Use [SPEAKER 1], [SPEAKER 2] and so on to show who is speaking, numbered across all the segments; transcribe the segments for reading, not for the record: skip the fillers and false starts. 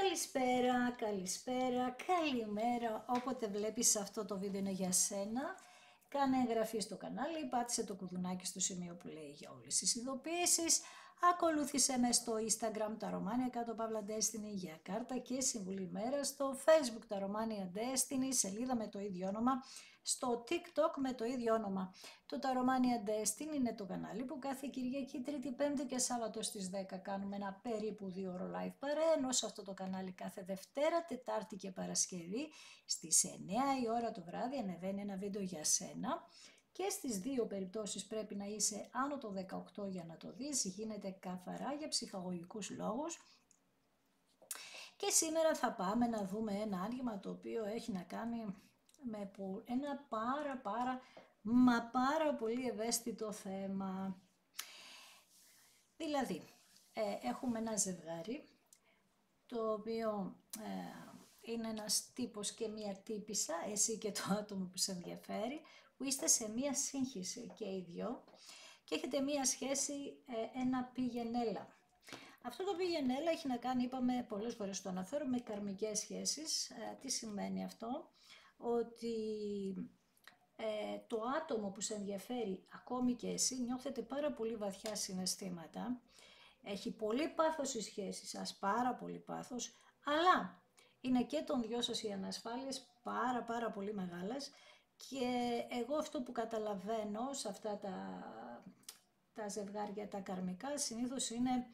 [SPEAKER 1] Καλησπέρα, καλησπέρα, καλημέρα, όποτε βλέπεις αυτό το βίντεο είναι για σένα. Κάνε εγγραφή στο κανάλι, πάτησε το κουδουνάκι στο σημείο που λέει για όλες τις ειδοποιήσεις. Ακολούθησε με στο Instagram τα Romania κάτω Παύλα Destiny για κάρτα και συμβουλή μέρα, στο Facebook τα Romania Destiny, σελίδα με το ίδιο όνομα, στο TikTok με το ίδιο όνομα. Το τα Romania Destiny είναι το κανάλι που κάθε Κυριακή, Τρίτη, Πέμπτη και Σάββατο στις 10 κάνουμε ένα περίπου 2 ώρο live παρέα, ενώ σε αυτό το κανάλι κάθε Δευτέρα, Τετάρτη και Παρασκευή στις 9 η ώρα το βράδυ ανεβαίνει ένα βίντεο για σένα. Και στις δύο περιπτώσεις πρέπει να είσαι άνω το 18 για να το δεις, γίνεται καθαρά για ψυχαγωγικούς λόγους. Και σήμερα θα πάμε να δούμε ένα άνοιγμα το οποίο έχει να κάνει με ένα πάρα πολύ ευαίσθητο θέμα. Δηλαδή, έχουμε ένα ζευγάρι, το οποίο είναι ένας τύπος και μία τύπισσα, εσύ και το άτομο που σε ενδιαφέρει, που είστε σε μία σύγχυση και οι δυο και έχετε μία σχέση, ένα πηγενέλα. Αυτό το πηγενέλα έχει να κάνει, είπαμε πολλές φορές το αναφέρω, με καρμικές σχέσεις. Τι σημαίνει αυτό? Ότι το άτομο που σε ενδιαφέρει, ακόμη και εσύ, νιώθετε πάρα πολύ βαθιά συναισθήματα. Έχει πολύ πάθος η σχέση σας, πάρα πολύ πάθος, αλλά είναι και των δυο σας οι ανασφάλειες πάρα πολύ μεγάλες. Και εγώ αυτό που καταλαβαίνω σε αυτά τα ζευγάρια τα καρμικά συνήθως είναι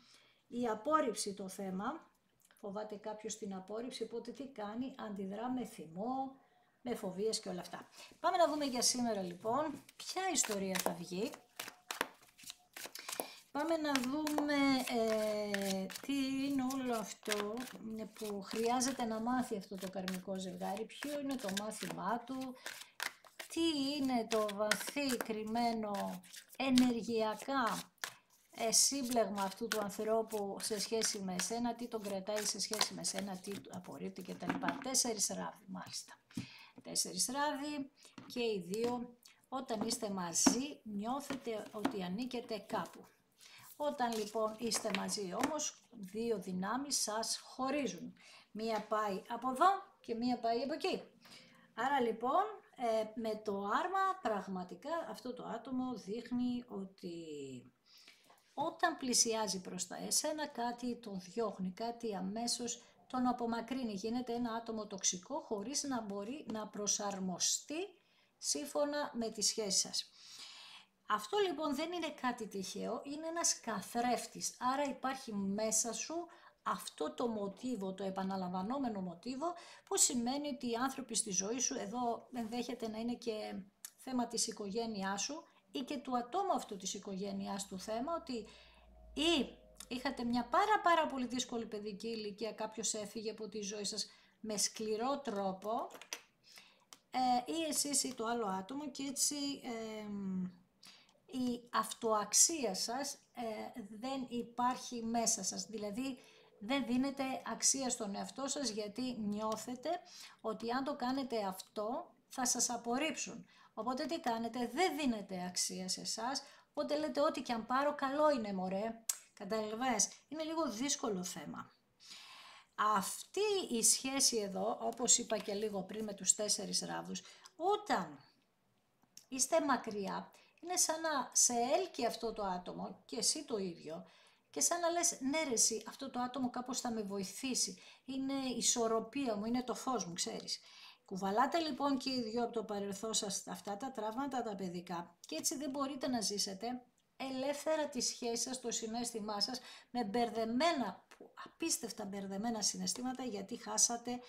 [SPEAKER 1] η απόρριψη το θέμα. Φοβάται κάποιος την απόρριψη, οπότε τι κάνει? Αντιδρά με θυμό, με φοβίες και όλα αυτά. Πάμε να δούμε για σήμερα λοιπόν ποια ιστορία θα βγει. Πάμε να δούμε τι είναι όλο αυτό που χρειάζεται να μάθει αυτό το καρμικό ζευγάρι, ποιο είναι το μάθημά του, τι είναι το βαθύ κρυμμένο ενεργειακά σύμπλεγμα αυτού του ανθρώπου σε σχέση με εσένα, τι τον κρατάει σε σχέση με εσένα, τι απορρίπτει κτλ. 4 ράβδι μάλιστα. 4 ράβδι και οι δύο όταν είστε μαζί νιώθετε ότι ανήκετε κάπου. Όταν λοιπόν είστε μαζί όμως, δύο δυνάμεις σας χωρίζουν. Μία πάει από εδώ και μία πάει από εκεί. Άρα λοιπόν με το άρμα πραγματικά αυτό το άτομο δείχνει ότι όταν πλησιάζει προς τα εσένα κάτι τον διώχνει, κάτι αμέσως τον απομακρύνει. Γίνεται ένα άτομο τοξικό χωρίς να μπορεί να προσαρμοστεί σύμφωνα με τη σχέση σας. Αυτό λοιπόν δεν είναι κάτι τυχαίο, είναι ένας καθρέφτης, άρα υπάρχει μέσα σου αυτό το μοτίβο, το επαναλαμβανόμενο μοτίβο, που σημαίνει ότι οι άνθρωποι στη ζωή σου, εδώ ενδέχεται να είναι και θέμα της οικογένειάς σου ή και του ατόμου αυτού της οικογένειάς του θέμα, ότι ή είχατε μια πάρα πολύ δύσκολη παιδική ηλικία, κάποιος έφυγε από τη ζωή σας με σκληρό τρόπο, ή εσείς ή το άλλο άτομο και έτσι η αυτοαξία σας δεν υπάρχει μέσα σας, δηλαδή δεν δίνετε αξία στον εαυτό σας γιατί νιώθετε ότι αν το κάνετε αυτό θα σας απορρίψουν. Οπότε τι κάνετε? Δεν δίνετε αξία σε εσάς, οπότε λέτε ό,τι και αν πάρω καλό είναι μωρέ. Καταλαβαίνεις, είναι λίγο δύσκολο θέμα. Αυτή η σχέση εδώ, όπως είπα και λίγο πριν με τους 4 ράβδους, όταν είστε μακριά, είναι σαν να σε έλκει αυτό το άτομο και εσύ το ίδιο και σαν να λες ναι ρε εσύ, αυτό το άτομο κάπως θα με βοηθήσει, είναι η ισορροπία μου, είναι το φως μου, ξέρεις. Κουβαλάτε λοιπόν και οι δυο από το παρελθόν σας αυτά τα τραύματα τα παιδικά και έτσι δεν μπορείτε να ζήσετε ελεύθερα τη σχέση σας, το συναίσθημά σας με μπερδεμένα, απίστευτα μπερδεμένα συναισθήματα γιατί χάσατε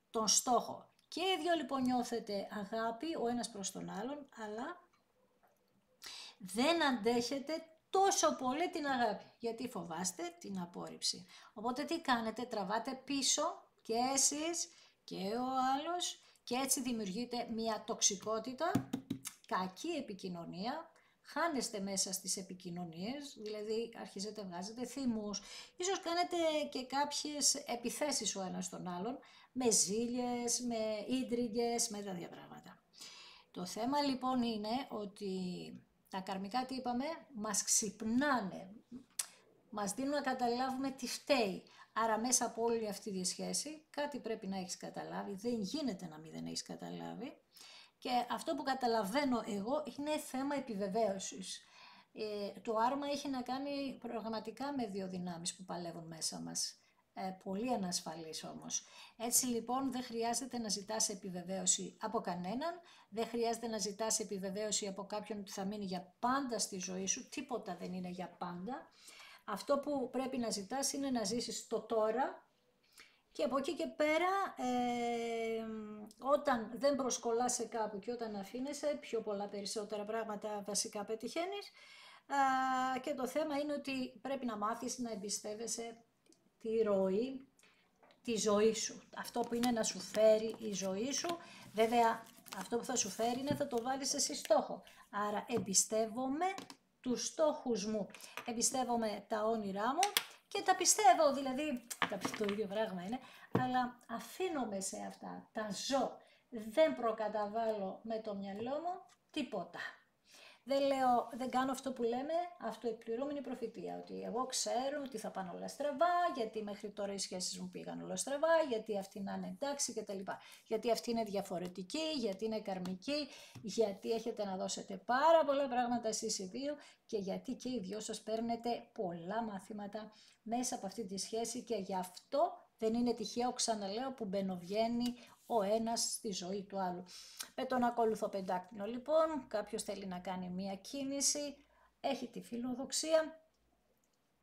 [SPEAKER 1] τον στόχο. Και οι δυο λοιπόν νιώθετε αγάπη ο ένας προς τον άλλον, αλλά δεν αντέχετε τόσο πολύ την αγάπη, γιατί φοβάστε την απόρριψη. Οπότε τι κάνετε? Τραβάτε πίσω και εσείς και ο άλλος και έτσι δημιουργείται μια τοξικότητα, κακή επικοινωνία, χάνεστε μέσα στις επικοινωνίες, δηλαδή αρχίζετε βγάζετε θυμούς, ίσως κάνετε και κάποιες επιθέσεις ο ένας τον άλλον, με ζήλιες, με ίντριγκες, με τέτοια πράγματα. Το θέμα λοιπόν είναι ότι τα καρμικά τι είπαμε, μας ξυπνάνε, μας δίνουν να καταλάβουμε τι φταίει. Άρα μέσα από όλη αυτή τη σχέση κάτι πρέπει να έχεις καταλάβει, δεν γίνεται να μην δεν έχεις καταλάβει. Και αυτό που καταλαβαίνω εγώ είναι θέμα επιβεβαίωσης. Το άρμα έχει να κάνει πραγματικά με δύο δυνάμεις που παλεύουν μέσα μας. Πολύ ανασφαλής όμως. Έτσι λοιπόν δεν χρειάζεται να ζητάς επιβεβαίωση από κανέναν, δεν χρειάζεται να ζητάς επιβεβαίωση από κάποιον ότι θα μείνει για πάντα στη ζωή σου, τίποτα δεν είναι για πάντα. Αυτό που πρέπει να ζητάς είναι να ζήσεις το τώρα και από εκεί και πέρα όταν δεν προσκολάς σε κάπου και όταν αφήνεσαι πιο πολλά περισσότερα πράγματα βασικά πετυχαίνεις και το θέμα είναι ότι πρέπει να μάθεις να εμπιστεύεσαι τη ροή, τη ζωή σου. Αυτό που είναι να σου φέρει η ζωή σου, βέβαια αυτό που θα σου φέρει είναι θα το βάλεις εσύ στόχο. Άρα εμπιστεύομαι τους στόχους μου, εμπιστεύομαι τα όνειρά μου και τα πιστεύω, δηλαδή το ίδιο πράγμα είναι, αλλά αφήνομαι σε αυτά, τα ζω, δεν προκαταβάλω με το μυαλό μου τίποτα. Δεν λέω, δεν κάνω αυτό που λέμε αυτοεκπληρούμενη προφητεία, ότι εγώ ξέρω ότι θα πάνε όλα στραβά, γιατί μέχρι τώρα οι σχέσεις μου πήγαν όλα στραβά, γιατί αυτή να είναι εντάξει κτλ. Γιατί αυτή είναι διαφορετική, γιατί είναι καρμική, γιατί έχετε να δώσετε πάρα πολλά πράγματα εσείς οι δύο και γιατί και οι δυο σας παίρνετε πολλά μαθήματα μέσα από αυτή τη σχέση και γι' αυτό δεν είναι τυχαίο, ξαναλέω, που μπαινοβγαίνει ο ένας στη ζωή του άλλου. Με τον ακόλουθο πεντάκτηνο λοιπόν, κάποιος θέλει να κάνει μία κίνηση, έχει τη φιλοδοξία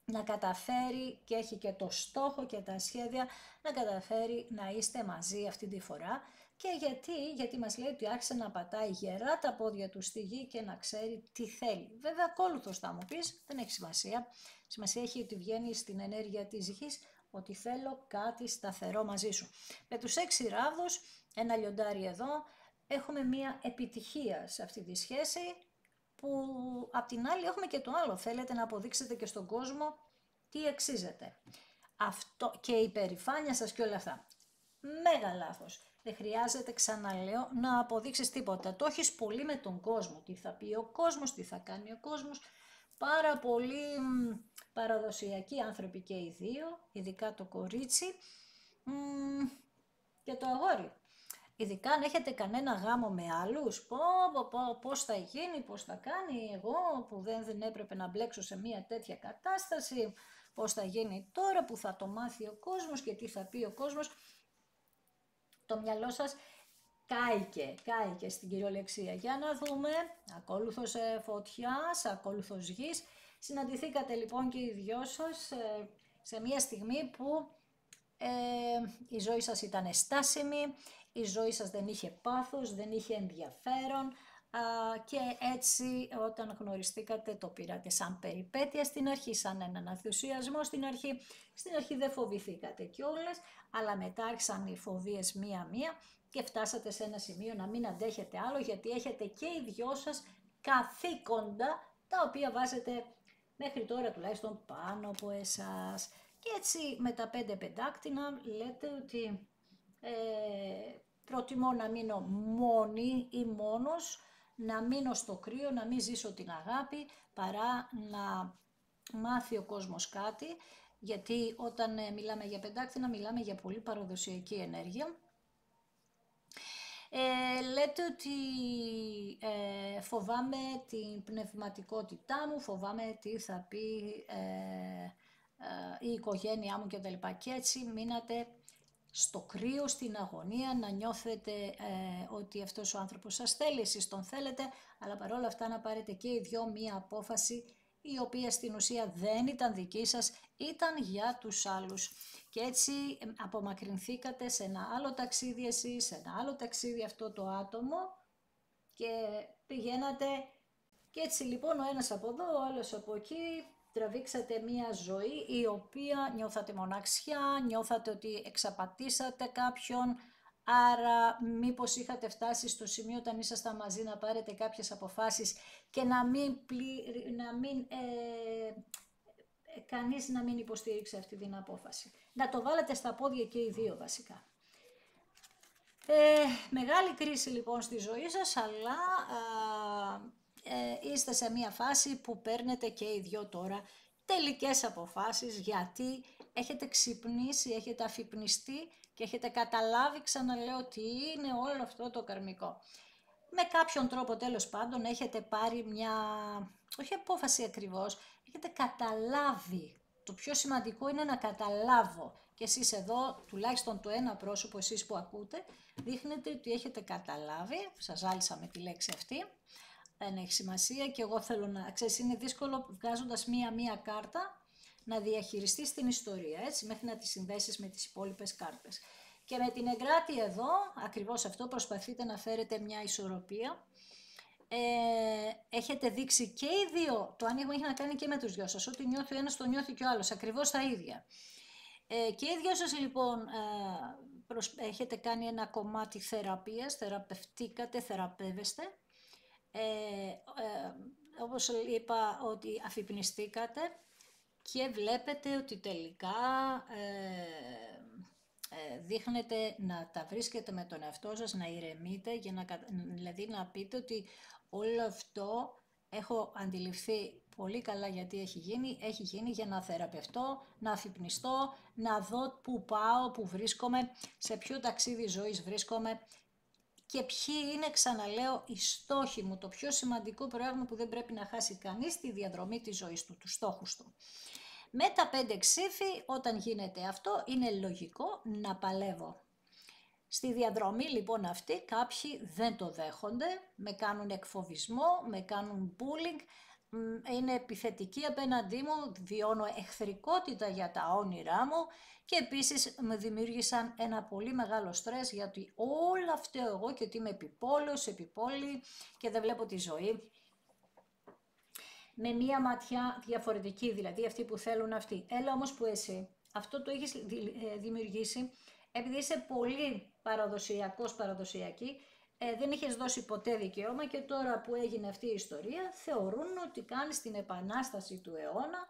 [SPEAKER 1] να καταφέρει και έχει και το στόχο και τα σχέδια να καταφέρει να είστε μαζί αυτή τη φορά. Και γιατί μας λέει ότι άρχισε να πατάει γερά τα πόδια του στη γη και να ξέρει τι θέλει. Βέβαια ακόλουθος θα μου πεις, δεν έχει σημασία. Σημασία έχει ότι βγαίνει στην ενέργεια της γης, ότι θέλω κάτι σταθερό μαζί σου. Με τους 6 ράβδους, ένα λιοντάρι εδώ, έχουμε μία επιτυχία σε αυτή τη σχέση, που απ' την άλλη έχουμε και το άλλο, θέλετε να αποδείξετε και στον κόσμο τι αξίζετε. Αυτό και η υπερηφάνεια σας και όλα αυτά. Μέγα λάθος. Δεν χρειάζεται, ξαναλέω, να αποδείξεις τίποτα. Το έχεις πολύ με τον κόσμο. Τι θα πει ο κόσμος, τι θα κάνει ο κόσμος. Πάρα πολύ παραδοσιακοί άνθρωποι και οι δύο, ειδικά το κορίτσι και το αγόρι. Ειδικά αν έχετε κανένα γάμο με άλλους, πώς θα γίνει, πώς θα κάνει εγώ που δεν έπρεπε να μπλέξω σε μια τέτοια κατάσταση, πώς θα γίνει τώρα που θα το μάθει ο κόσμος και τι θα πει ο κόσμος. Το μυαλό σας κάηκε στην κυριολεξία. Για να δούμε, ακόλουθος φωτιάς, ακόλουθος γης. Συναντηθήκατε λοιπόν και οι δυο σας σε μια στιγμή που η ζωή σας ήταν στάσιμη, η ζωή σας δεν είχε πάθος, δεν είχε ενδιαφέρον και έτσι όταν γνωριστήκατε το πήρατε σαν περιπέτεια στην αρχή, σαν έναν ενθουσιασμό στην αρχή δεν φοβηθήκατε κιόλας, αλλά μετά άρχισαν οι φοβίες μία-μία και φτάσατε σε ένα σημείο να μην αντέχετε άλλο γιατί έχετε και οι δυο σας καθήκοντα τα οποία βάζετε μέχρι τώρα τουλάχιστον πάνω από εσάς. Και έτσι με τα 5 πεντάκτηνα λέτε ότι προτιμώ να μείνω μόνη ή μόνος, να μείνω στο κρύο, να μην ζήσω την αγάπη, παρά να μάθει ο κόσμος κάτι, γιατί όταν μιλάμε για πεντάκτηνα μιλάμε για πολύ παραδοσιακή ενέργεια. Λέτε ότι φοβάμαι την πνευματικότητά μου, φοβάμαι τι θα πει η οικογένειά μου κτλ. Και έτσι μείνατε στο κρύο, στην αγωνία, να νιώθετε ότι αυτός ο άνθρωπος σας θέλει, εσείς τον θέλετε, αλλά παρόλα αυτά να πάρετε και οι δυο μία απόφαση η οποία στην ουσία δεν ήταν δική σας, ήταν για τους άλλους. Και έτσι απομακρυνθήκατε σε ένα άλλο ταξίδι εσείς, σε ένα άλλο ταξίδι αυτό το άτομο και πηγαίνατε και έτσι λοιπόν ο ένας από εδώ, ο άλλος από εκεί, τραβήξατε μία ζωή η οποία νιώθατε μοναξιά, νιώθατε ότι εξαπατήσατε κάποιον, άρα μήπως είχατε φτάσει στο σημείο όταν ήσασταν μαζί να πάρετε κάποιες αποφάσεις και κανείς να μην υποστήριξε αυτή την απόφαση. Να το βάλετε στα πόδια και οι δύο βασικά. Μεγάλη κρίση λοιπόν στη ζωή σας, αλλά είστε σε μια φάση που παίρνετε και οι δυο τώρα τελικές αποφάσεις, γιατί έχετε ξυπνήσει, έχετε αφυπνιστεί και έχετε καταλάβει, ξαναλέω, τι είναι όλο αυτό το καρμικό. Με κάποιον τρόπο τέλος πάντων έχετε πάρει μια, όχι απόφαση ακριβώς, έχετε καταλάβει. Το πιο σημαντικό είναι να καταλάβω. Και εσείς εδώ, τουλάχιστον το ένα πρόσωπο, εσείς που ακούτε, δείχνετε ότι έχετε καταλάβει, σας ζάλισα με τη λέξη αυτή, δεν έχει σημασία και εγώ θέλω να, ξέρεις, είναι δύσκολο βγάζοντας μία-μία κάρτα να διαχειριστείς την ιστορία, έτσι, μέχρι να τη συνδέσεις με τις υπόλοιπες κάρτες. Και με την εγκράτη εδώ, ακριβώς αυτό, προσπαθείτε να φέρετε μια ισορροπία. Έχετε δείξει και οι δύο, το άνοιγμα έχει να κάνει και με τους δυο σας, ό,τι νιώθει ο ένας το νιώθει και ο άλλος, ακριβώς τα ίδια. Και οι δυο σας λοιπόν έχετε κάνει ένα κομμάτι θεραπείας, θεραπευτήκατε, θεραπεύεστε. Όπως είπα, ότι αφυπνιστήκατε και βλέπετε ότι τελικά δείχνετε να τα βρίσκετε με τον εαυτό σας, να ηρεμείτε, δηλαδή να πείτε ότι όλο αυτό έχω αντιληφθεί πολύ καλά γιατί έχει γίνει για να θεραπευτώ, να αφυπνιστώ, να δω πού πάω, πού βρίσκομαι, σε ποιο ταξίδι ζωής βρίσκομαι και ποιοι είναι, ξαναλέω, οι στόχοι μου, το πιο σημαντικό πράγμα που δεν πρέπει να χάσει κανείς στη διαδρομή της ζωής του, τους στόχους του. Με τα 5 ξύφη, όταν γίνεται αυτό, είναι λογικό να παλεύω. Στη διαδρομή λοιπόν αυτή κάποιοι δεν το δέχονται, με κάνουν εκφοβισμό, με κάνουν bullying, είναι επιθετικοί απέναντί μου, βιώνω εχθρικότητα για τα όνειρά μου και επίσης με δημιούργησαν ένα πολύ μεγάλο στρες γιατί όλα φταίω εγώ και ότι είμαι επιπόλαιος, επιπόλη και δεν βλέπω τη ζωή με μία ματιά διαφορετική, δηλαδή αυτοί που θέλουν αυτοί. Έλα όμως που εσύ αυτό το έχεις δημιουργήσει επειδή είσαι πολύ παραδοσιακή, δεν είχες δώσει ποτέ δικαίωμα και τώρα που έγινε αυτή η ιστορία θεωρούν ότι κάνεις την επανάσταση του αιώνα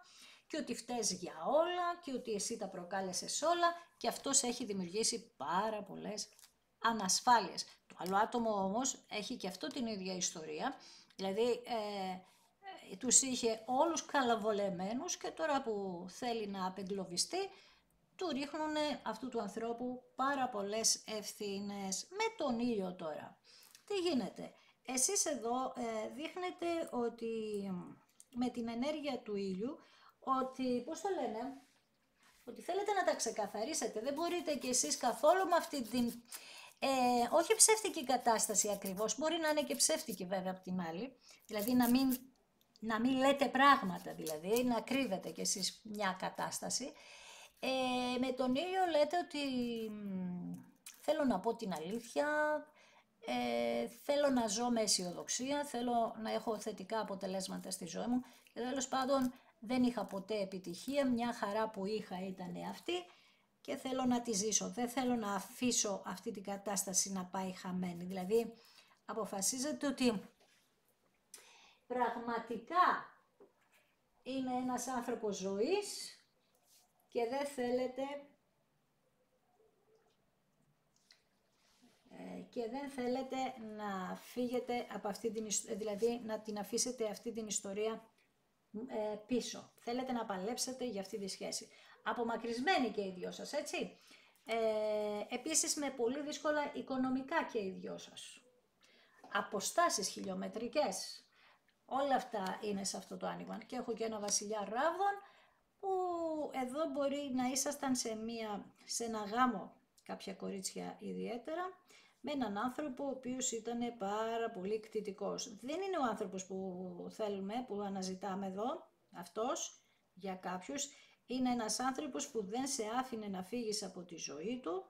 [SPEAKER 1] και ότι φταίς για όλα και ότι εσύ τα προκάλεσες όλα και αυτό σε έχει δημιουργήσει πάρα πολλές ανασφάλειες. Το άλλο άτομο όμως έχει και αυτό την ίδια ιστορία, δηλαδή τους είχε όλους καλαβολεμένους και τώρα που θέλει να απεγκλωβιστεί του ρίχνουν αυτού του ανθρώπου πάρα πολλές ευθύνες. Με τον ήλιο τώρα. Τι γίνεται? Εσείς εδώ δείχνετε ότι με την ενέργεια του ήλιου, ότι, πώς το λένε, ότι θέλετε να τα ξεκαθαρίσετε. Δεν μπορείτε κι εσείς καθόλου με αυτή την, όχι ψεύτικη κατάσταση ακριβώς, μπορεί να είναι και ψεύτικη βέβαια από την άλλη, δηλαδή να μην λέτε πράγματα, δηλαδή να κρύβετε κι εσείς μια κατάσταση. Με τον ήλιο λέτε ότι θέλω να πω την αλήθεια, θέλω να ζω με αισιοδοξία, θέλω να έχω θετικά αποτελέσματα στη ζωή μου και τέλος πάντων δεν είχα ποτέ επιτυχία, μια χαρά που είχα ήταν αυτή και θέλω να τη ζήσω, δεν θέλω να αφήσω αυτή την κατάσταση να πάει χαμένη. Δηλαδή αποφασίζετε ότι πραγματικά είναι ένας άνθρωπος ζωής και δεν θέλετε να φύγετε από αυτή την ιστορία, δηλαδή να την αφήσετε αυτή την ιστορία πίσω. Θέλετε να παλέψετε για αυτή τη σχέση. Απομακρυσμένοι και οι δυο σας, έτσι. Επίσης με πολύ δύσκολα οικονομικά και οι δυο σας. Αποστάσεις χιλιομετρικές. Όλα αυτά είναι σε αυτό το άνοιγμα. Και έχω και ένα βασιλιά ράβδων, που εδώ μπορεί να ήσασταν σε ένα γάμο, κάποια κορίτσια ιδιαίτερα, με έναν άνθρωπο ο οποίος ήταν πάρα πολύ κτητικός. Δεν είναι ο άνθρωπος που θέλουμε, που αναζητάμε εδώ, αυτός, για κάποιους. Είναι ένας άνθρωπος που δεν σε άφηνε να φύγεις από τη ζωή του,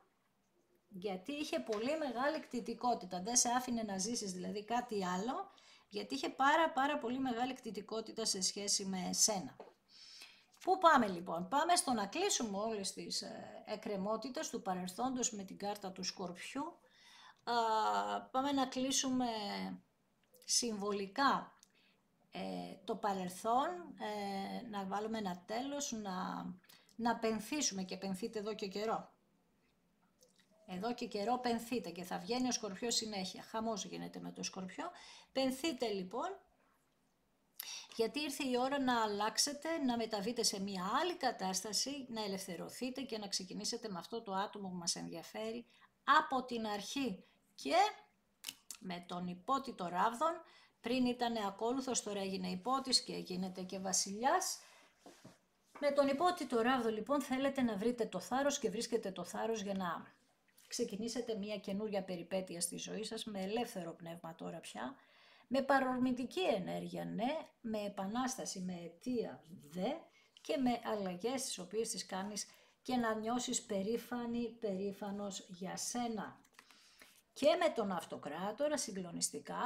[SPEAKER 1] γιατί είχε πολύ μεγάλη κτητικότητα. Δεν σε άφηνε να ζήσεις δηλαδή κάτι άλλο, γιατί είχε πάρα πολύ μεγάλη κτητικότητα σε σχέση με σένα. Πού πάμε λοιπόν? Πάμε στο να κλείσουμε όλες τις εκκρεμότητες του παρελθόντος με την κάρτα του Σκορπιού. Πάμε να κλείσουμε συμβολικά το παρελθόν, να βάλουμε ένα τέλος, να πενθήσουμε, και πενθείτε εδώ και καιρό. Εδώ και καιρό πενθείτε και θα βγαίνει ο Σκορπιός συνέχεια. Χαμός γίνεται με το Σκορπιό. Πενθείτε λοιπόν Γιατί ήρθε η ώρα να αλλάξετε, να μεταβείτε σε μια άλλη κατάσταση, να ελευθερωθείτε και να ξεκινήσετε με αυτό το άτομο που μας ενδιαφέρει από την αρχή. Και με τον υπότιτο Ράβδον, πριν ήταν ακόλουθος, τώρα έγινε υπότης και γίνεται και βασιλιάς. Με τον υπότιτο Ράβδο λοιπόν θέλετε να βρείτε το θάρρος και βρίσκετε το θάρρος για να ξεκινήσετε μια καινούρια περιπέτεια στη ζωή σας, με ελεύθερο πνεύμα τώρα πια, με παρορμητική ενέργεια ναι, με επανάσταση, με αιτία δε και με αλλαγές τις οποίες τις κάνεις και να νιώσεις περήφανος για σένα. Και με τον αυτοκράτορα συγκλονιστικά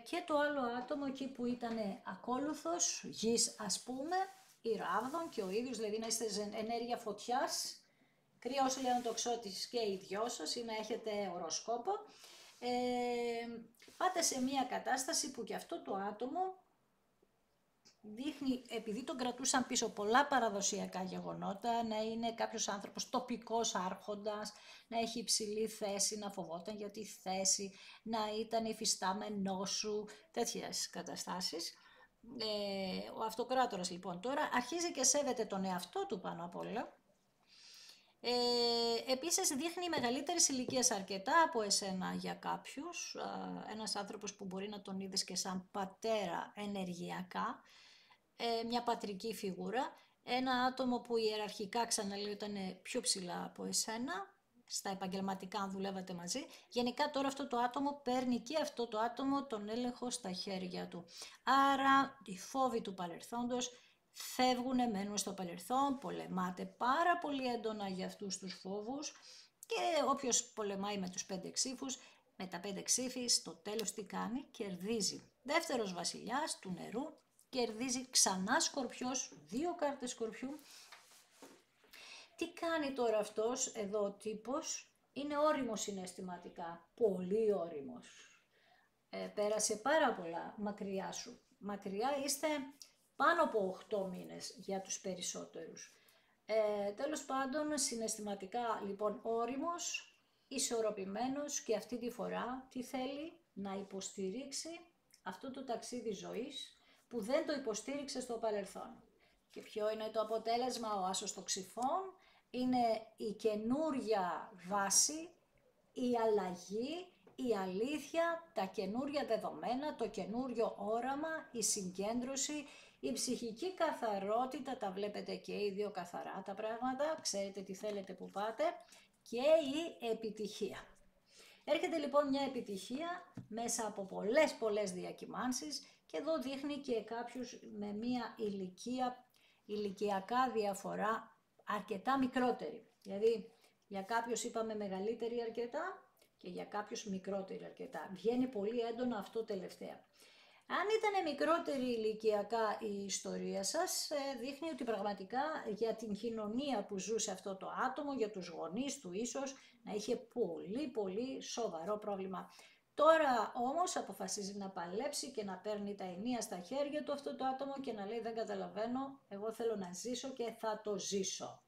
[SPEAKER 1] και το άλλο άτομο εκεί που ήταν ακόλουθος, γης ας πούμε, η Ράβδον και ο ίδιος, δηλαδή να είστε ενέργεια φωτιάς, κρυός λέον τοξότης και οι δυο σας ή να έχετε οροσκόπο. Πάτε σε μια κατάσταση που και αυτό το άτομο δείχνει, επειδή τον κρατούσαν πίσω πολλά παραδοσιακά γεγονότα, να είναι κάποιος άνθρωπος τοπικός άρχοντας, να έχει υψηλή θέση, να φοβόταν για τη θέση, να ήταν υφιστάμενός σου, τέτοιες καταστάσεις. Ο αυτοκράτορας λοιπόν τώρα αρχίζει και σέβεται τον εαυτό του πάνω απ' όλα. Επίσης δείχνει μεγαλύτερης ηλικίας αρκετά από εσένα για κάποιους, ένας άνθρωπος που μπορεί να τον είδες και σαν πατέρα ενεργειακά, μια πατρική φιγούρα, ένα άτομο που ιεραρχικά ξαναλέω ήταν πιο ψηλά από εσένα, στα επαγγελματικά αν δουλεύατε μαζί. Γενικά τώρα αυτό το άτομο παίρνει και αυτό το άτομο τον έλεγχο στα χέρια του. Άρα οι φόβοι του παρελθόντος φεύγουν, μένουν στο παρελθόν, πολεμάτε πάρα πολύ έντονα για αυτούς τους φόβους και όποιος πολεμάει με τους 5 ξύφους, με τα 5 ξύφη στο τέλος τι κάνει, κερδίζει. Δεύτερος βασιλιάς του νερού, κερδίζει ξανά Σκορπιός, 2 κάρτες Σκορπιού. Τι κάνει τώρα αυτός εδώ ο τύπος, είναι όριμος συναισθηματικά, πολύ όριμος. Πέρασε πάρα πολλά μακριά σου. Μακριά είστε πάνω από 8 μήνες για τους περισσότερους. Τέλος πάντων, συναισθηματικά λοιπόν όριμος, ισορροπημένος και αυτή τη φορά τι θέλει, να υποστηρίξει αυτό το ταξίδι ζωής που δεν το υποστήριξε στο παρελθόν. Και ποιο είναι το αποτέλεσμα, ο άσος των ξυφών, είναι η καινούρια βάση, η αλλαγή, η αλήθεια, τα καινούρια δεδομένα, το καινούριο όραμα, η συγκέντρωση, η ψυχική καθαρότητα, τα βλέπετε και οι δύο καθαρά τα πράγματα, ξέρετε τι θέλετε που πάτε, και η επιτυχία. Έρχεται λοιπόν μια επιτυχία μέσα από πολλές διακυμάνσεις και εδώ δείχνει και κάποιους με μια ηλικιακά διαφορά αρκετά μικρότερη. Δηλαδή για κάποιους είπαμε μεγαλύτερη αρκετά και για κάποιους μικρότερη αρκετά. Βγαίνει πολύ έντονα αυτό τελευταία. Αν ήταν μικρότερη ηλικιακά η ιστορία σας, δείχνει ότι πραγματικά για την κοινωνία που ζούσε αυτό το άτομο, για τους γονείς του ίσως, να είχε πολύ σοβαρό πρόβλημα. Τώρα όμως αποφασίζει να παλέψει και να παίρνει τα ενία στα χέρια του αυτό το άτομο και να λέει δεν καταλαβαίνω, εγώ θέλω να ζήσω και θα το ζήσω.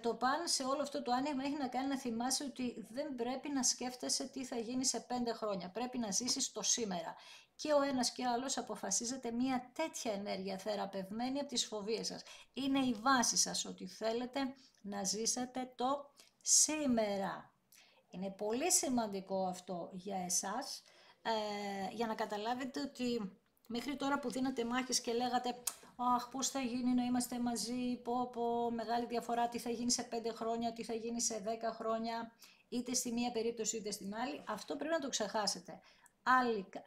[SPEAKER 1] Το παν σε όλο αυτό το άνοιγμα έχει να κάνει να θυμάσαι ότι δεν πρέπει να σκέφτεσαι τι θα γίνει σε 5 χρόνια. Πρέπει να ζήσεις το σήμερα. Και ο ένας και ο άλλος αποφασίζετε μια τέτοια ενέργεια θεραπευμένη από τις φοβίες σας. Είναι η βάση σας ότι θέλετε να ζήσετε το σήμερα. Είναι πολύ σημαντικό αυτό για εσάς, για να καταλάβετε ότι μέχρι τώρα που δίνατε μάχες και λέγατε «Αχ, πώς θα γίνει να είμαστε μαζί, μεγάλη διαφορά, τι θα γίνει σε 5 χρόνια, τι θα γίνει σε 10 χρόνια», είτε στη μία περίπτωση είτε στην άλλη, αυτό πρέπει να το ξεχάσετε.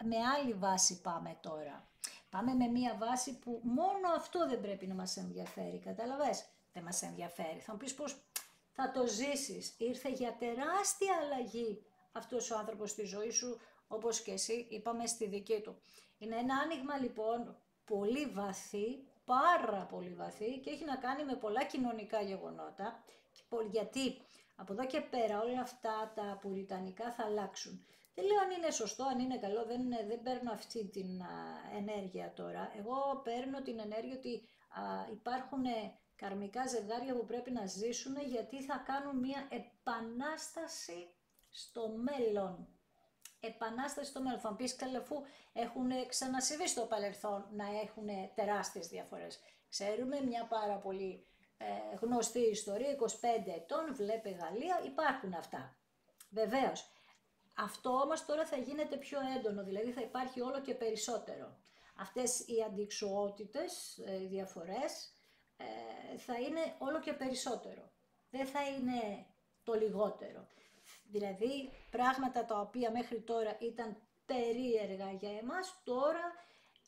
[SPEAKER 1] Με άλλη βάση πάμε τώρα. Πάμε με μία βάση που μόνο αυτό δεν πρέπει να μας ενδιαφέρει, κατάλαβες, δεν μας ενδιαφέρει. Θα μου πεις πώς θα το ζήσεις, ήρθε για τεράστια αλλαγή αυτός ο άνθρωπος στη ζωή σου, όπως και εσύ είπαμε στη δική του. Είναι ένα άνοιγμα λοιπόν πολύ βαθύ, πάρα πολύ βαθύ και έχει να κάνει με πολλά κοινωνικά γεγονότα, γιατί από εδώ και πέρα όλα αυτά τα πουριτανικά θα αλλάξουν. Δεν λέω αν είναι σωστό, αν είναι καλό, δεν παίρνω αυτή την ενέργεια τώρα. Εγώ παίρνω την ενέργεια ότι υπάρχουν καρμικά ζευγάρια που πρέπει να ζήσουν γιατί θα κάνουν μια επανάσταση στο μέλλον. επανάσταση στο μέλλον. Θα μου πεις, καλά, αφού έχουν ξανασυμβεί στο παρελθόν να έχουν τεράστιες διαφορές. Ξέρουμε μια πάρα πολύ γνωστή ιστορία, 25 ετών, βλέπε Γαλλία, υπάρχουν αυτά. Βεβαίως. Αυτό όμως τώρα θα γίνεται πιο έντονο, δηλαδή θα υπάρχει όλο και περισσότερο. Αυτές οι αντιξουότητες, οι διαφορές, θα είναι όλο και περισσότερο. Δεν θα είναι το λιγότερο. Δηλαδή πράγματα τα οποία μέχρι τώρα ήταν περίεργα για εμάς, τώρα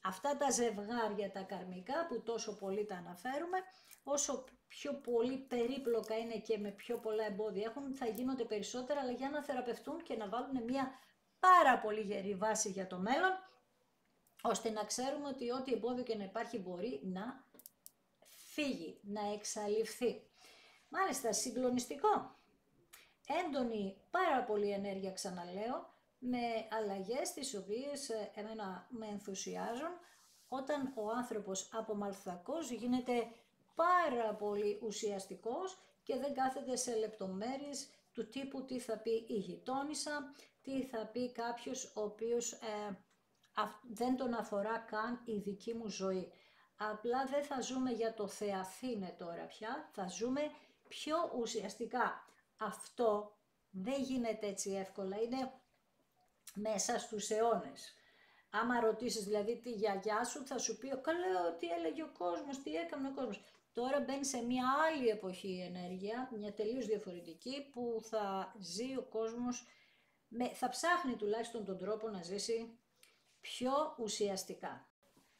[SPEAKER 1] αυτά τα ζευγάρια τα καρμικά που τόσο πολύ τα αναφέρουμε, όσο πιο πολύ περίπλοκα είναι και με πιο πολλά εμπόδια έχουν, θα γίνονται περισσότερα, αλλά για να θεραπευτούν και να βάλουν μια πάρα πολύ γερή βάση για το μέλλον, ώστε να ξέρουμε ότι ό,τι εμπόδιο και να υπάρχει μπορεί να φύγει, να εξαλειφθεί. Μάλιστα, συγκλονιστικό. Έντονη πάρα πολύ ενέργεια, ξαναλέω, με αλλαγές τις οποίες εμένα με ενθουσιάζουν, όταν ο άνθρωπος απομαλθακός γίνεται πάρα πολύ ουσιαστικός και δεν κάθεται σε λεπτομέρειες του τύπου τι θα πει η γειτόνισσα, τι θα πει κάποιος ο οποίος δεν τον αφορά καν η δική μου ζωή. Απλά δεν θα ζούμε για το Θεαθήνε τώρα πια, θα ζούμε πιο ουσιαστικά. Αυτό δεν γίνεται έτσι εύκολα, είναι μέσα στους αιώνες. Άμα ρωτήσεις δηλαδή τη γιαγιά σου, θα σου πει καλά τι έλεγε ο κόσμος, τι έκανε ο κόσμος. Τώρα μπαίνει σε μια άλλη εποχή η ενέργεια, μια τελείως διαφορετική, που θα ζει ο κόσμος, θα ψάχνει τουλάχιστον τον τρόπο να ζήσει πιο ουσιαστικά.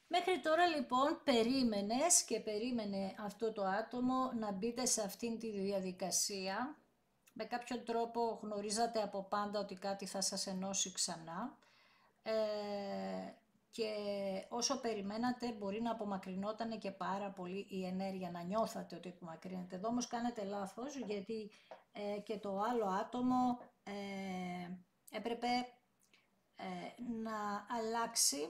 [SPEAKER 1] Μέχρι τώρα λοιπόν περίμενες και περίμενε αυτό το άτομο να μπείτε σε αυτήν τη διαδικασία. Με κάποιον τρόπο γνωρίζατε από πάντα ότι κάτι θα σας ενώσει ξανά. Και όσο περιμένατε μπορεί να απομακρυνόταν και πάρα πολύ η ενέργεια, να νιώθατε ότι απομακρύνεται. Εδώ όμως κάνετε λάθος, γιατί και το άλλο άτομο έπρεπε να αλλάξει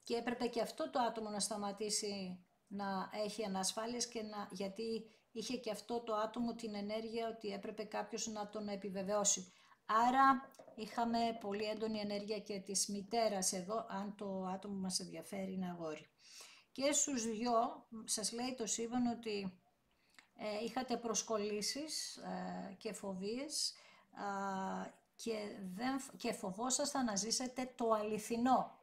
[SPEAKER 1] και έπρεπε και αυτό το άτομο να σταματήσει να έχει ανασφάλειες, και γιατί είχε και αυτό το άτομο την ενέργεια ότι έπρεπε κάποιος να τον επιβεβαιώσει. Άρα είχαμε πολύ έντονη ενέργεια και της μητέρας εδώ, αν το άτομο μας ενδιαφέρει είναι αγόρι. Και στους δυο σας λέει το σύμπαν ότι είχατε προσκολήσεις και φοβίες και φοβόσασταν να ζήσετε το αληθινό.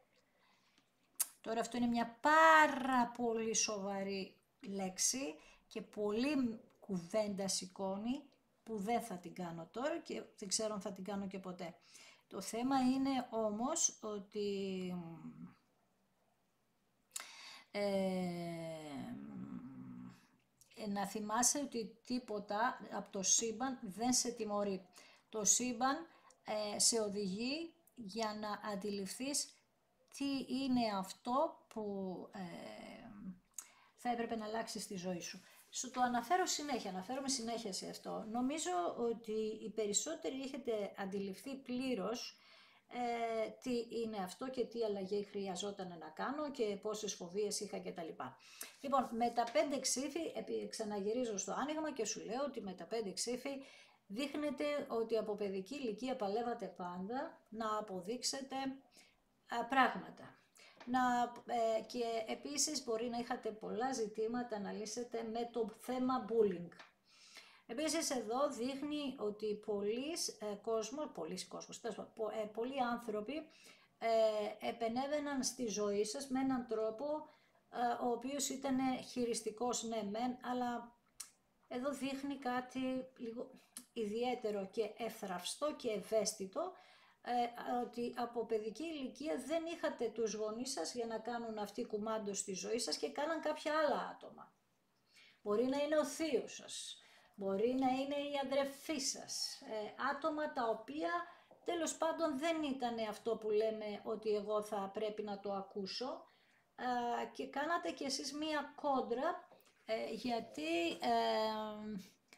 [SPEAKER 1] Τώρα αυτό είναι μια πάρα πολύ σοβαρή λέξη και πολύ κουβέντα σηκώνει, που δεν θα την κάνω τώρα και δεν ξέρω αν θα την κάνω και ποτέ. Το θέμα είναι όμως ότι να θυμάσαι ότι τίποτα από το σύμπαν δεν σε τιμωρεί. Το σύμπαν σε οδηγεί για να αντιληφθείς τι είναι αυτό που θα έπρεπε να αλλάξει στη ζωή σου. Σου το αναφέρομαι συνέχεια σε αυτό. Νομίζω ότι οι περισσότεροι έχετε αντιληφθεί πλήρως τι είναι αυτό και τι αλλαγή χρειαζόταν να κάνω και πόσες φοβίες είχα κτλ. Λοιπόν, με τα 5 ξύφη, ξαναγυρίζω στο άνοιγμα και σου λέω ότι με τα 5 ξύφη δείχνετε ότι από παιδική ηλικία παλεύατε πάντα να αποδείξετε πράγματα. Και επίσης μπορεί να είχατε πολλά ζητήματα να λύσετε με το θέμα bullying. Επίσης εδώ δείχνει ότι πολλοί άνθρωποι επενέβαιναν στη ζωή σας με έναν τρόπο ο οποίος ήταν χειριστικός, ναι μεν, αλλά εδώ δείχνει κάτι λίγο ιδιαίτερο και ευθραυστό και ευαίσθητο, ότι από παιδική ηλικία δεν είχατε τους γονείς σας για να κάνουν αυτή κουμάντο στη ζωή σας και κάναν κάποια άλλα άτομα. Μπορεί να είναι ο θείος σας, μπορεί να είναι η αδερφή σας, άτομα τα οποία τέλος πάντων δεν ήταν αυτό που λέμε ότι εγώ θα πρέπει να το ακούσω, και κάνατε κι εσείς μία κόντρα, γιατί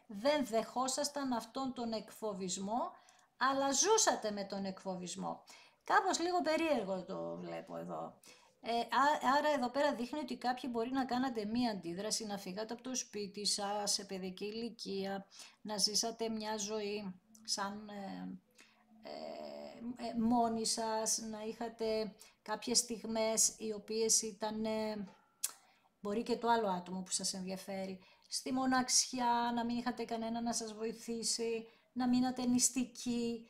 [SPEAKER 1] δεν δεχόσασταν αυτόν τον εκφοβισμό, αλλά ζούσατε με τον εκφοβισμό. Κάπως λίγο περίεργο το βλέπω εδώ. Άρα εδώ πέρα δείχνει ότι κάποιοι μπορεί να κάνατε μία αντίδραση, να φύγατε από το σπίτι σας σε παιδική ηλικία, να ζήσατε μια ζωή σαν μόνοι σας, να είχατε κάποιες στιγμές οι οποίες ήταν, μπορεί και το άλλο άτομο που σας ενδιαφέρει, στη μοναξιά, να μην είχατε κανένα να σας βοηθήσει, να μείνατε νηστικοί,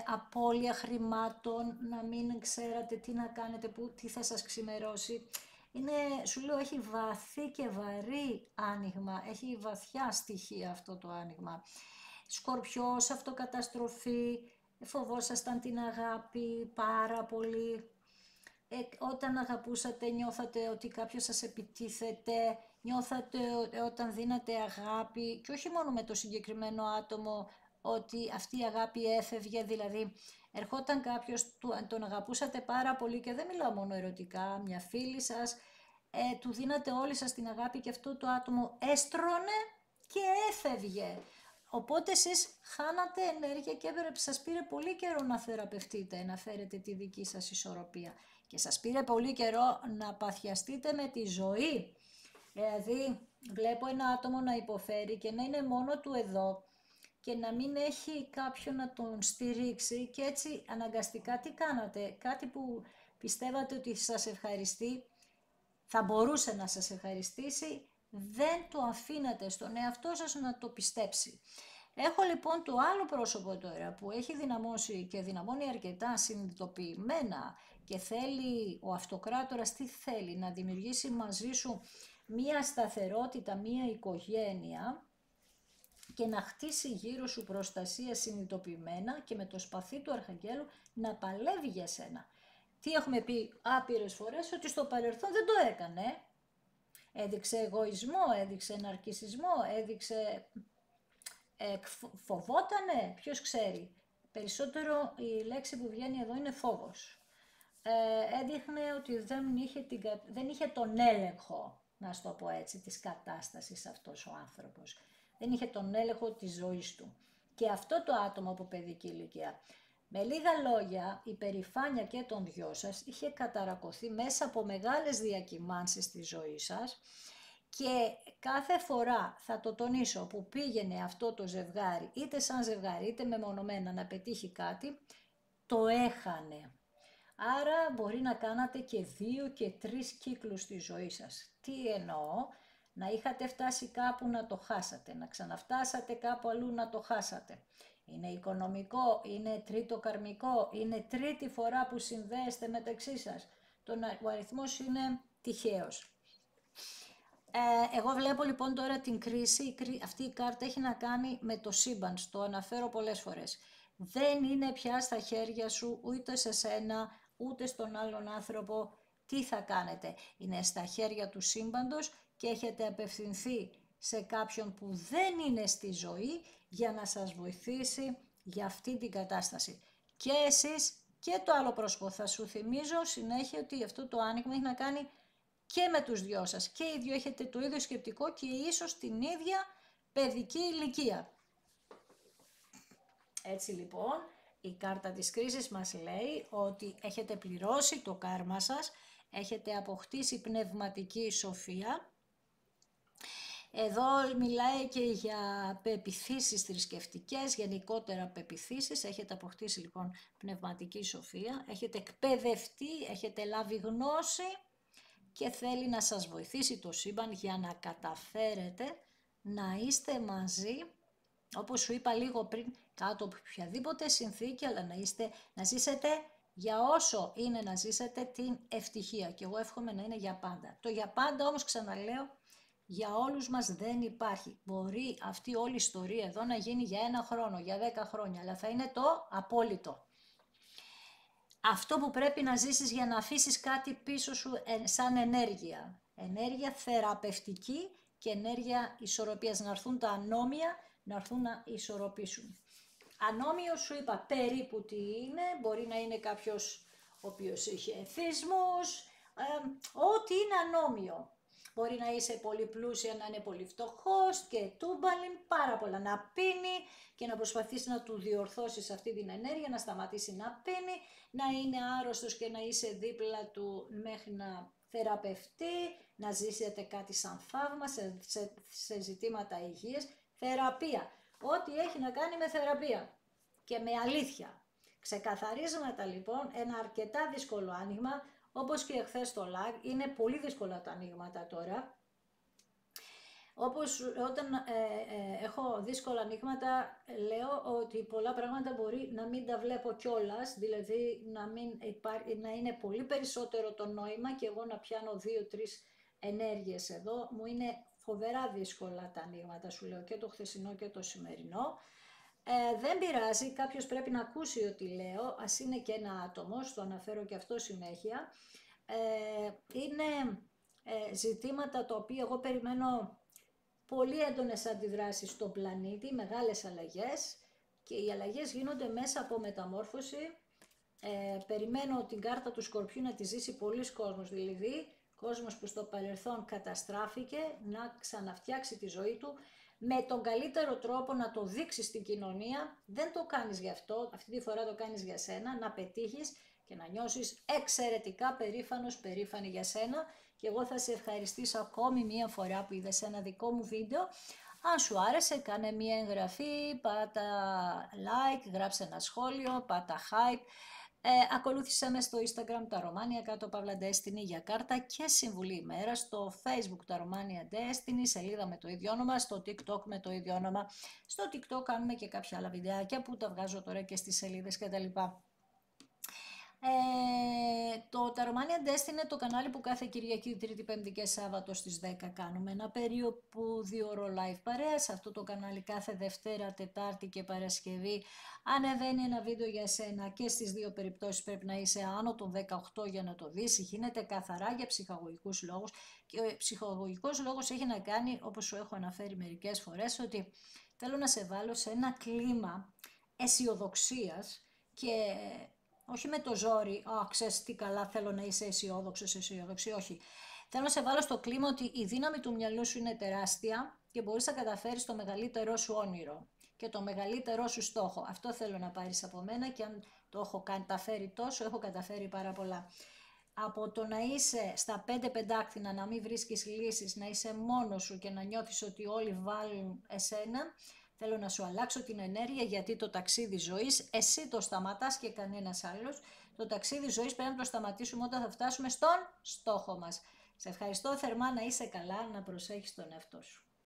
[SPEAKER 1] απώλεια χρημάτων, να μην ξέρατε τι να κάνετε, τι θα σας ξημερώσει. Είναι, σου λέω, έχει βαθύ και βαρύ άνοιγμα, έχει βαθιά στοιχεία αυτό το άνοιγμα. Σκορπιός, αυτοκαταστροφή, φοβόσασταν την αγάπη πάρα πολύ. Όταν αγαπούσατε νιώθατε ότι κάποιος σας επιτίθεται, νιώθατε όταν δίνατε αγάπη και όχι μόνο με το συγκεκριμένο άτομο ότι αυτή η αγάπη έφευγε, δηλαδή ερχόταν κάποιος, τον αγαπούσατε πάρα πολύ και δεν μιλάω μόνο ερωτικά, μια φίλη σας, του δίνατε όλοι σας την αγάπη και αυτό το άτομο έστρωνε και έφευγε. Οπότε εσείς χάνατε ενέργεια και σας πήρε πολύ καιρό να θεραπευτείτε, να φέρετε τη δική σας ισορροπία. Και σας πήρε πολύ καιρό να παθιαστείτε με τη ζωή. Δηλαδή βλέπω ένα άτομο να υποφέρει και να είναι μόνο του εδώ και να μην έχει κάποιον να τον στηρίξει και έτσι αναγκαστικά τι κάνατε, κάτι που πιστεύατε ότι σας ευχαριστεί, θα μπορούσε να σας ευχαριστήσει, δεν το αφήνατε στον εαυτό σας να το πιστέψει. Έχω λοιπόν το άλλο πρόσωπο τώρα που έχει δυναμώσει και δυναμώνει αρκετά συνειδητοποιημένα και θέλει ο αυτοκράτορας τι θέλει, να δημιουργήσει μαζί σου μία σταθερότητα, μία οικογένεια και να χτίσει γύρω σου προστασία συνειδητοποιημένα και με το σπαθί του Αρχαγγέλου να παλεύει για σένα. Τι έχουμε πει άπειρες φορές, ότι στο παρελθόν δεν το έκανε. Έδειξε εγωισμό, έδειξε ναρκισσισμό, έδειξε... φοβότανε, ποιος ξέρει. Περισσότερο η λέξη που βγαίνει εδώ είναι φόβος. Έδειχνε ότι δεν είχε τον έλεγχο, να στο πω έτσι, της κατάστασης αυτός ο άνθρωπος. Δεν είχε τον έλεγχο της ζωής του. Και αυτό το άτομο από παιδική ηλικία, με λίγα λόγια, η περηφάνεια και των δυο σας είχε καταρακωθεί μέσα από μεγάλες διακυμάνσεις στη ζωή σας και κάθε φορά, θα το τονίσω, που πήγαινε αυτό το ζευγάρι, είτε σαν ζευγάρι είτε μεμονωμένα να πετύχει κάτι, το έχανε. Άρα μπορεί να κάνατε και 2 και 3 κύκλους στη ζωή σας. Τι εννοώ? Να είχατε φτάσει κάπου να το χάσατε, να ξαναφτάσατε κάπου αλλού να το χάσατε. Είναι οικονομικό, είναι τρίτο καρμικό, είναι τρίτη φορά που συνδέεστε μεταξύ σας. Ο αριθμός είναι τυχαίος. Εγώ βλέπω λοιπόν τώρα την κρίση, αυτή η κάρτα έχει να κάνει με το σύμπαν, το αναφέρω πολλές φορές. Δεν είναι πια στα χέρια σου ούτε σε σένα, ούτε στον άλλον άνθρωπο τι θα κάνετε. Είναι στα χέρια του σύμπαντος και έχετε απευθυνθεί σε κάποιον που δεν είναι στη ζωή για να σας βοηθήσει για αυτή την κατάσταση. Και εσείς και το άλλο πρόσωπο. Θα σου θυμίζω συνέχεια ότι αυτό το άνοιγμα έχει να κάνει και με τους δυο σας. Και οι δυο έχετε το ίδιο σκεπτικό και ίσως την ίδια παιδική ηλικία. Έτσι λοιπόν, η κάρτα της κρίσης μας λέει ότι έχετε πληρώσει το κάρμα σας, έχετε αποκτήσει πνευματική σοφία. Εδώ μιλάει και για πεποιθήσεις θρησκευτικές, γενικότερα πεποιθήσεις. Έχετε αποκτήσει λοιπόν πνευματική σοφία, έχετε εκπαιδευτεί, έχετε λάβει γνώση και θέλει να σας βοηθήσει το σύμπαν για να καταφέρετε να είστε μαζί, όπως σου είπα λίγο πριν, κάτω από οποιαδήποτε συνθήκη, αλλά να ζήσετε για όσο είναι να ζήσετε την ευτυχία. Και εγώ εύχομαι να είναι για πάντα. Το για πάντα όμως, ξαναλέω, για όλους μας δεν υπάρχει. Μπορεί αυτή όλη η ιστορία εδώ να γίνει για 1 χρόνο, για 10 χρόνια, αλλά θα είναι το απόλυτο. Αυτό που πρέπει να ζήσεις για να αφήσεις κάτι πίσω σου σαν ενέργεια. Ενέργεια θεραπευτική και ενέργεια ισορροπίας. Να έρθουν τα ανώμια, να έρθουν να ισορροπήσουν. Ανώμιο σου είπα περίπου τι είναι. Μπορεί να είναι κάποιος ο οποίος είχε θυσμούς. Ό,τι είναι ανώμιο. Μπορεί να είσαι πολύ πλούσια, να είναι πολύ φτωχός και τούμπαλιν, πάρα πολλά. Να πίνει και να προσπαθήσει να του διορθώσεις αυτή την ενέργεια, να σταματήσει να πίνει, να είναι άρρωστος και να είσαι δίπλα του μέχρι να θεραπευτεί, να ζήσετε κάτι σαν θαύμα σε ζητήματα υγείας. Θεραπεία. Ό,τι έχει να κάνει με θεραπεία και με αλήθεια. Ξεκαθαρίσματα λοιπόν, ένα αρκετά δύσκολο άνοιγμα, όπως και εχθές το live, είναι πολύ δύσκολα τα ανοίγματα τώρα. Όπως όταν έχω δύσκολα ανοίγματα, λέω ότι πολλά πράγματα μπορεί να μην τα βλέπω κιόλας, δηλαδή να είναι πολύ περισσότερο το νόημα και εγώ να πιάνω 2-3 ενέργειες εδώ. Μου είναι φοβερά δύσκολα τα ανοίγματα, σου λέω, και το χθεσινό και το σημερινό. Δεν πειράζει, κάποιος πρέπει να ακούσει ό,τι λέω, ας είναι και ένα άτομο, το αναφέρω και αυτό συνέχεια. Είναι ζητήματα τα οποία εγώ περιμένω πολύ έντονες αντιδράσεις στον πλανήτη, μεγάλες αλλαγές, και οι αλλαγές γίνονται μέσα από μεταμόρφωση. Περιμένω την κάρτα του Σκορπιού να τη ζήσει πολλοί κόσμος, δηλαδή κόσμος που στο παρελθόν καταστράφηκε, να ξαναφτιάξει τη ζωή του με τον καλύτερο τρόπο, να το δείξει στην κοινωνία. Δεν το κάνεις γι' αυτό, αυτή τη φορά το κάνεις για σένα, να πετύχεις και να νιώσεις εξαιρετικά περήφανος, περήφανη για σένα. Και εγώ θα σε ευχαριστήσω ακόμη μία φορά που είδες ένα δικό μου βίντεο. Αν σου άρεσε, κάνε μία εγγραφή, πάτα like, γράψε ένα σχόλιο, πάτα hype. Ακολούθησέ με στο Instagram τα Romania κάτω παύλα Destiny για κάρτα και συμβουλή ημέρα, στο Facebook τα Romania Destiny, σελίδα με το ίδιο όνομα, στο TikTok με το ίδιο όνομα. Στο TikTok κάνουμε και κάποια άλλα βιντεάκια που τα βγάζω τώρα και στις σελίδες κτλ. Το Taromania Destiny είναι το κανάλι που κάθε Κυριακή, Τρίτη, Πέμπτη και Σάββατο στις 10 κάνουμε ένα περίοπου 2 ώρο live παρέα. Σε αυτό το κανάλι κάθε Δευτέρα, Τετάρτη και Παρασκευή ανεβαίνει ένα βίντεο για σένα, και στις δύο περιπτώσεις πρέπει να είσαι άνω των 18 για να το δεις. Γίνεται καθαρά για ψυχαγωγικούς λόγους, και ο ψυχαγωγικός λόγος έχει να κάνει, όπως σου έχω αναφέρει μερικές φορές, ότι θέλω να σε βάλω σε ένα κλίμα αισιοδοξίας και όχι με το ζόρι, ξέρεις τι καλά θέλω να είσαι αισιόδοξος, αισιόδοξη, όχι. Θέλω να σε βάλω στο κλίμα ότι η δύναμη του μυαλού σου είναι τεράστια και μπορείς να καταφέρεις το μεγαλύτερό σου όνειρο και το μεγαλύτερό σου στόχο. Αυτό θέλω να πάρεις από μένα, και αν το έχω καταφέρει τόσο, έχω καταφέρει πάρα πολλά. Από το να είσαι στα 5 πεντάκτηνα, να μην βρίσκεις λύσεις, να είσαι μόνος σου και να νιώθεις ότι όλοι βάλουν εσένα, θέλω να σου αλλάξω την ενέργεια, γιατί το ταξίδι ζωής εσύ το σταματάς και κανένας άλλος. Το ταξίδι ζωής πρέπει να το σταματήσουμε όταν θα φτάσουμε στον στόχο μας. Σε ευχαριστώ θερμά, να είσαι καλά, να προσέχεις τον εαυτό σου.